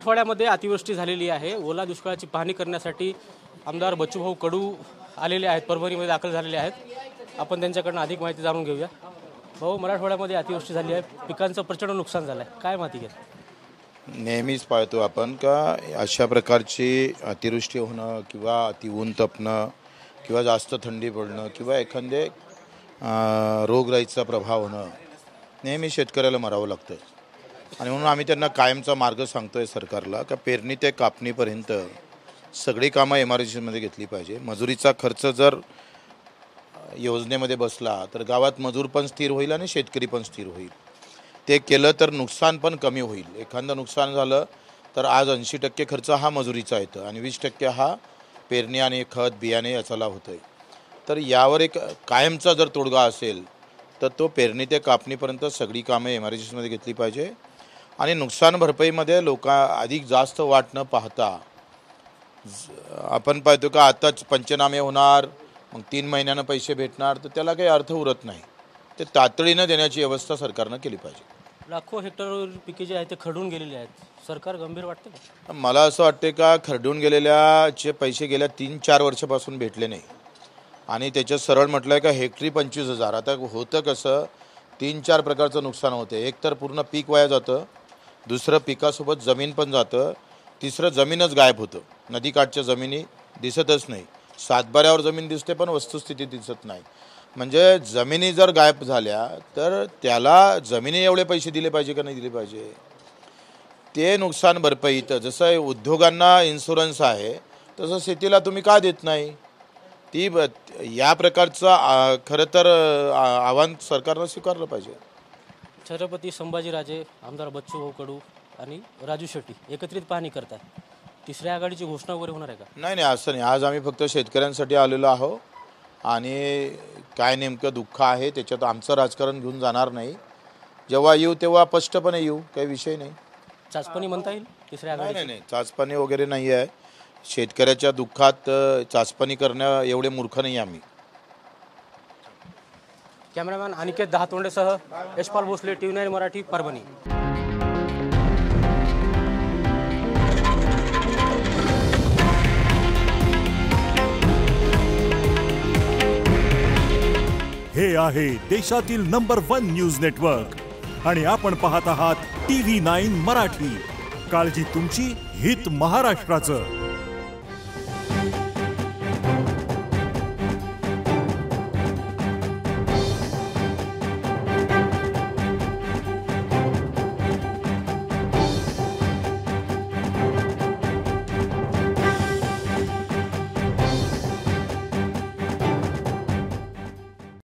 मराठवाड्यामध्ये अतिवृष्टी झालेली आहे। ओला दुष्काळाची पाहणी करण्यासाठी आमदार बच्चूभाऊ कडू आलेले आहेत, परभणीमध्ये दाखल झालेले आहेत। आपण त्यांच्याकडून अधिक माहिती जाणून घेऊया। भाऊ, मराठवाड्यामध्ये अतिवृष्टी झाली आहे, पिकांचं प्रचंड नुकसान झालं आहे, काय माहिती घ्या? नेहमीच पाहतो आपण का अशा प्रकारची अतिवृष्टी होणं किंवा अति ऊन तपणं किंवा जास्त थंडी पडणं किंवा एखादे रोगराईचा प्रभाव होणं नेहमी शेतकऱ्याला मरावं लागतं। आणि म्हणून आम्ही त्यांना कायमचा मार्ग सांगतोय सरकारला का पेरणी ते कापणीपर्यंत सगळी कामं एमआरजीमध्ये घेतली पाहिजे। मजुरीचा खर्च जर योजनेमध्ये बसला तर गावात मजूर पण स्थिर होईल आणि शेतकरी पण स्थिर होईल। ते केलं तर नुकसान पण कमी होईल। एखादं नुकसान झालं तर आज 80% खर्च हा मजुरीचा येतो आणि 20% हा पेरणी आणि खत बियाणे याचा लाभ होतोय। तर यावर एक कायमचा जर तोडगा असेल तर तो पेरणी ते कापणीपर्यंत सगळी कामं एमआरजीमध्ये घेतली पाहिजे। आणि नुकसान भरपाईमध्ये अधिक जास्त वाट न पाहता आपण पाहतो का आताच पंचनामे होणार, मग 3 महिन्यानं पैसे भेटणार, तर त्याला काही अर्थ उरत नाही। ते तातडीनं देण्याची व्यवस्था सरकारनं केली पाहिजे। लाखो हेक्टरवर पिके जे आहेत ते खरडून गेलेले आहेत, सरकार गंभीर वाटते का? मला असं वाटते का खरडून गेलेल्याचे पैसे गेल्या 3-4 वर्षापासून भेटले नाही आणि त्याच्यात सरळ म्हटलं आहे का हेक्टरी 25,000। आता होतं कसं 3-4 प्रकारचं नुकसान होते। एक तर पूर्ण पीक वाया जातं, दुसरं पिकासोबत जमीन पण जातं, तिसरं जमीनच गायब होतं। नदीकाठच्या जमिनी दिसतच नाही, सातबाऱ्यावर जमीन दिसते पण वस्तुस्थिती दिसत नाही। म्हणजे जमिनी जर गायब झाल्या तर त्याला जमिनी एवढे पैसे दिले पाहिजे का नाही दिले पाहिजे? ते नुकसान भरपाईत जसं उद्योगांना इन्शुरन्स आहे तसं शेतीला तुम्ही का देत नाही? ती या प्रकारचं खरं तर आव्हान सरकारनं स्वीकारलं पाहिजे। छत्रपती संभाजीराजे, आमदार बच्चूभाऊ कडू आणि राजू शेट्टी एकत्रित पाहणी करतात, तिसऱ्या आघाडीची घोषणा वगैरे होणार आहे का? नाही, असं नाही। आज आम्ही फक्त शेतकऱ्यांसाठी आलेलो आहोत आणि काय नेमकं दुःख आहे त्याच्यात आमचं राजकारण घेऊन जाणार नाही। जेव्हा येऊ तेव्हा स्पष्टपणे येऊ, काही विषय नाही। चाचपणी म्हणता येईल तिसऱ्या आघाडी? नाही, चाचपणी वगैरे नाही आहे। शेतकऱ्याच्या दुःखात चाचपणी करणं एवढे मूर्ख नाही आम्ही। कॅमेरामॅन अनिकेत दहातोंडेसह यशपाल भोसले, TV9 मराठी, परभणी। हे आहे देशातील नंबर 1 न्यूज नेटवर्क आणि आपण पाहत आहात TV9 मराठी। काळजी तुमची, हित महाराष्ट्राचं।